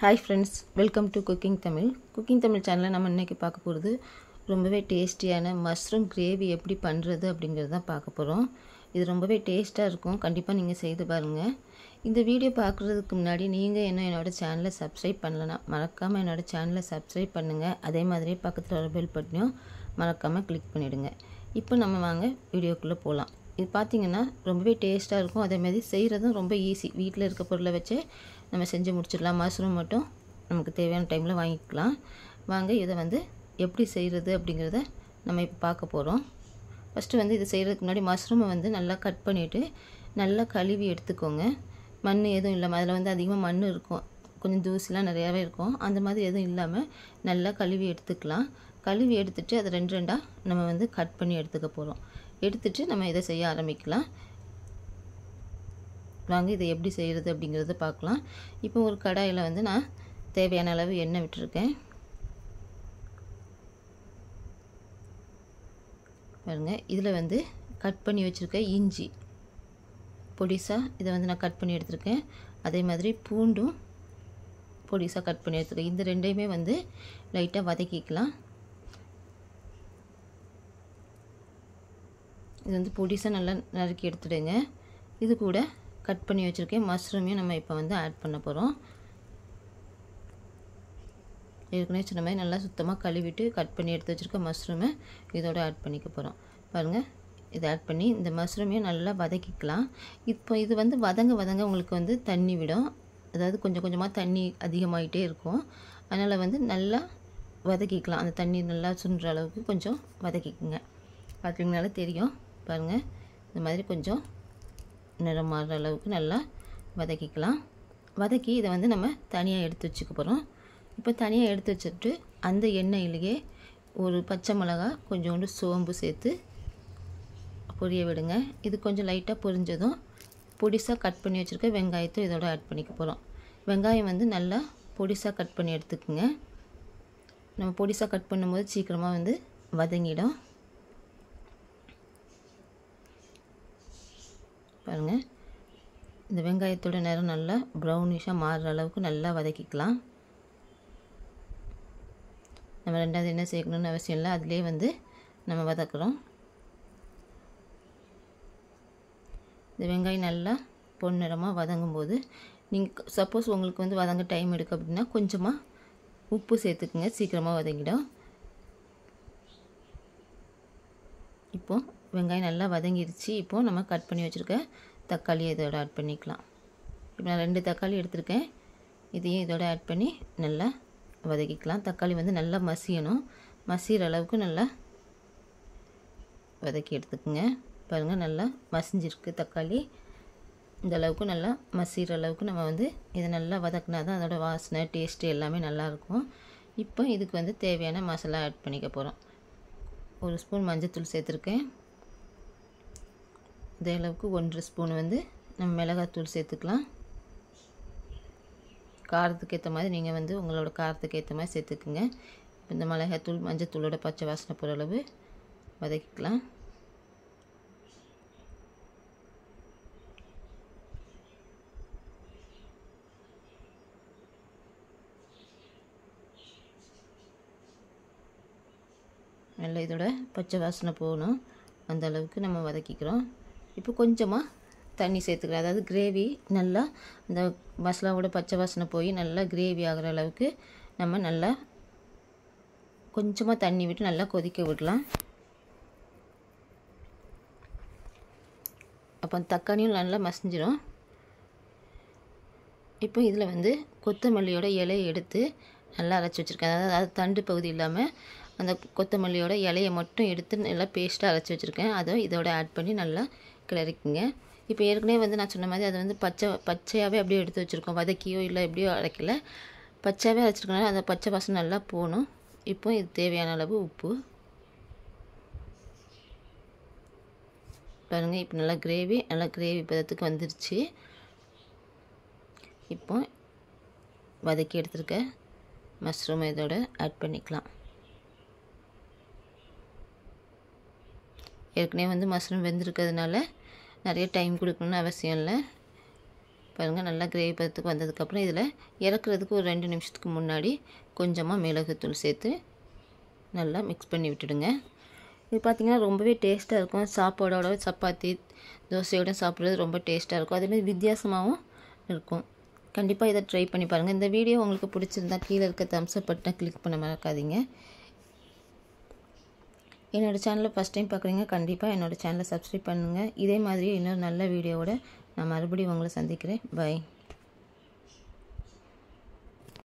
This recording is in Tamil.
Hi friends, welcome to cooking Tamil சேனலில் நம்ம இன்றைக்கி பார்க்க போகிறது ரொம்பவே டேஸ்டியான மஷ்ரூம் கிரேவி எப்படி பண்ணுறது அப்படிங்கிறது தான் பார்க்க போகிறோம். இது ரொம்பவே டேஸ்ட்டாக இருக்கும். கண்டிப்பாக நீங்கள் செய்து பாருங்கள். இந்த வீடியோ பார்க்குறதுக்கு முன்னாடி நீங்கள் என்னோடய சேனலை சப்ஸ்கிரைப் பண்ணலன்னா மறக்காமல் என்னோடய சேனலை சப்ஸ்கிரைப் பண்ணுங்கள். அதே மாதிரி பக்கத்தில் ஒரு பெல் பட்டனையும் மறக்காமல் கிளிக் பண்ணிவிடுங்க. இப்போ நம்ம வாங்க வீடியோக்குள்ளே போகலாம். இது பார்த்திங்கன்னா ரொம்பவே டேஸ்ட்டாக இருக்கும். அதேமாதிரி செய்கிறதும் ரொம்ப ஈஸி. வீட்டில் இருக்க பொருளை வச்சு நம்ம செஞ்சு முடிச்சிடலாம். மஷ்ரூம் மட்டும் நமக்கு தேவையான டைமில் வாங்கிக்கலாம். வாங்க இதை எப்படி செய்கிறது அப்படிங்கிறத நம்ம இப்போ பார்க்க போகிறோம். ஃபஸ்ட்டு இது செய்கிறதுக்கு முன்னாடி மஷ்ரூமை நல்லா கட் பண்ணிவிட்டு நல்லா கழுவி எடுத்துக்கோங்க. மண் எதுவும் இல்லாமல், அதில் அதிகமாக மண் இருக்கும், கொஞ்சம் தூசிலாம் நிறையாவே இருக்கும். அந்த மாதிரி எதுவும் இல்லாமல் நல்லா கழுவி எடுத்துக்கலாம். கழுவி எடுத்துகிட்டு அதை ரெண்டு ரெண்டாக நம்ம கட் பண்ணி எடுத்துக்க போகிறோம். எடுத்துகிட்டு நம்ம இதை செய்ய ஆரம்பிக்கலாம். வாங்க இதை எப்படி செய்கிறது அப்படிங்கிறத பார்க்கலாம். இப்போ ஒரு கடாயில் நான் தேவையான அளவு எண்ணெய் விட்டுருக்கேன். பாருங்கள், இதில் கட் பண்ணி வச்சுருக்க இஞ்சி பொடிசாக இதை நான் கட் பண்ணி எடுத்துருக்கேன். அதே மாதிரி பூண்டும் பொடிசாக கட் பண்ணி எடுத்துருக்கேன். இந்த ரெண்டையுமே லைட்டாக வதக்கிக்கலாம். இது பொடிசாக நல்லா நறுக்கி எடுத்துடுங்க. இது கூட கட் பண்ணி வச்சுருக்கேன் மஷ்ரூமையும் நம்ம இப்போ ஆட் பண்ண போகிறோம். ஏற்கனவே சொன்ன மாதிரி நல்லா சுத்தமாக கழுவிட்டு கட் பண்ணி எடுத்து வச்சுருக்க மஷ்ரூமை இதோட ஆட் பண்ணிக்க போகிறோம். பாருங்கள், இதை ஆட் பண்ணி இந்த மஷ்ரூமையும் நல்லா வதக்கிக்கலாம். இப்போ இது வதங்க உங்களுக்கு தண்ணி விடும். அதாவது கொஞ்சம் கொஞ்சமாக தண்ணி அதிகமாகிட்டே இருக்கும். அதனால் நல்லா வதக்கிக்கலாம். அந்த தண்ணி நல்லா சுண்டுற அளவுக்கு கொஞ்சம் வதக்கிக்குங்க. பார்த்திங்கனால தெரியும். பாருங்கள், இந்த மாதிரி கொஞ்சம் நிறம் மாறுற அளவுக்கு நல்லா வதக்கிக்கலாம். வதக்கி இதை நம்ம தனியாக எடுத்து வச்சுக்க போகிறோம். இப்போ தனியாக எடுத்து வச்சுட்டு அந்த எண்ணெயிலேயே ஒரு பச்சை மிளகா, கொஞ்சோண்டு சோம்பு சேர்த்து பொரிய விடுங்க. இது கொஞ்சம் லைட்டாக பொரிஞ்சதும் பொடிசாக கட் பண்ணி வச்சுருக்க வெங்காயத்தை இதோட ஆட் பண்ணிக்க போகிறோம். வெங்காயம் நல்லா பொடிசாக கட் பண்ணி எடுத்துக்குங்க. நம்ம பொடிசாக கட் பண்ணும்போது சீக்கிரமாக வதங்கிடும். பாருங்கள், இந்த வெங்காயத்தோட நிறம் நல்லா ப்ரௌனிஷாக மாறுற அளவுக்கு நல்லா வதக்கிக்கலாம். நம்ம ரெண்டாவது என்ன சேர்க்கணுன்னு அவசியம் இல்லை, அதிலே நம்ம வதக்குறோம். இந்த வெங்காயம் நல்லா பொன்னிறமாக வதங்கும்போது நீங்கள் சப்போஸ் உங்களுக்கு வதங்க டைம் எடுக்கும் அப்படின்னா கொஞ்சமாக உப்பு சேர்த்துக்குங்க, சீக்கிரமாக வதங்கிடும். இப்போது வெங்காயம் நல்லா வதங்கிடுச்சு. இப்போது நம்ம கட் பண்ணி வச்சுருக்க தக்காளியை இதோட ஆட் பண்ணிக்கலாம். இப்போ நான் 2 தக்காளி எடுத்திருக்கேன். இதையும் இதோட ஆட் பண்ணி நல்லா வதக்கிக்கலாம். தக்காளி நல்லா மசியணும். மசிகிற அளவுக்கு நல்லா வதக்கி எடுத்துக்குங்க. பாருங்கள், நல்லா மசிஞ்சிருக்கு தக்காளி. இந்த அளவுக்கு நல்லா மசிகிற அளவுக்கு நம்ம இதை நல்லா வதக்கினா தான் அதோடய வாசனை, டேஸ்ட்டு எல்லாமே நல்லாயிருக்கும். இப்போ இதுக்கு தேவையான மசாலா ஆட் பண்ணிக்க போகிறோம். 1 ஸ்பூன் மஞ்சள்தூள் சேர்த்துருக்கேன். இதே அளவுக்கு 1 ஸ்பூன் நம்ம மிளகாத்தூள் சேர்த்துக்கலாம். காரத்துக்கு ஏற்ற மாதிரி நீங்கள் உங்களோட காரத்துக்கு ஏற்ற மாதிரி சேர்த்துக்குங்க. இந்த மிளகாத்தூள் மஞ்சத்தூளோட பச்சை வாசனை போகிற அளவு வதக்கிக்கலாம். நல்லா இதோட பச்சை வாசனை போகணும், அந்த அளவுக்கு நம்ம வதக்கிக்கிறோம். இப்போ கொஞ்சமாக தண்ணி சேர்த்துக்கலாம். அதாவது கிரேவி நல்லா இந்த மசாலாவோட பச்சை வாசனை போய் நல்லா கிரேவி ஆகிற அளவுக்கு நம்ம நல்லா கொஞ்சமாக தண்ணி விட்டு நல்லா கொதிக்க விடலாம். அப்போ தக்காளியும் நல்லா மசிஞ்சிடும். இப்போ இதில் கொத்தமல்லியோட இலையை எடுத்து நல்லா அரைச்சி வச்சுருக்கேன். அதாவது அது தண்டு பகுதி இல்லாமல் அந்த கொத்தமல்லியோட இலையை மட்டும் எடுத்து நல்லா பேஸ்ட்டாக அரைச்சி வச்சுருக்கேன். அதை இதோட ஆட் பண்ணி நல்லா கிளறிக்குங்க. இப்போ ஏற்கனவே நான் சொன்ன மாதிரி அதை பச்சையாகவே அப்படியே எடுத்து வச்சுருக்கோம். வதக்கியோ இல்லை எப்படியோ அரைக்கல, பச்சையாகவே அரைச்சிருக்கனால அந்த பச்சை வாசனை நல்லா போகணும். இப்போ இது தேவையான அளவு உப்பு. பாருங்கள், இப்போ நல்லா கிரேவி பதத்துக்கு வந்துருச்சு. இப்போ வதக்கி எடுத்துருக்க மஷ்ரூம் இதோட ஆட் பண்ணிக்கலாம். ஏற்கனவே மஷ்ரூம் வெந்திருக்கிறதுனால நிறைய டைம் கொடுக்கணும்னு அவசியம் இல்லை. பாருங்கள் நல்லா கிரேவி பதத்துக்கு வந்ததுக்கப்புறம் இதில் இறக்குறதுக்கு ஒரு 2 நிமிஷத்துக்கு முன்னாடி கொஞ்சமாக மிளகுத்தூள் சேர்த்து நல்லா மிக்ஸ் பண்ணி விட்டுடுங்க. இது பார்த்திங்கன்னா ரொம்பவே டேஸ்ட்டாக இருக்கும். சாப்பாடோட சப்பாத்தி தோசையோடு சாப்பிட்றது ரொம்ப டேஸ்ட்டாக இருக்கும். அதேமாதிரி வித்தியாசமாகவும் இருக்கும். கண்டிப்பாக இதை ட்ரை பண்ணி பாருங்கள். இந்த வீடியோ உங்களுக்கு பிடிச்சிருந்தா கீழே இருக்க தம்ஸ் அப் பட்டனை கிளிக் பண்ண மறக்காதீங்க. என்னோடய சேனலை ஃபஸ்ட் டைம் பார்க்குறீங்க, கண்டிப்பாக என்னோடய சேனலை சப்ஸ்கிரைப் பண்ணுங்கள். இதே மாதிரி இன்னொரு நல்ல வீடியோவோட நான் மறுபடியும் உங்களை சந்திக்கிறேன். பை.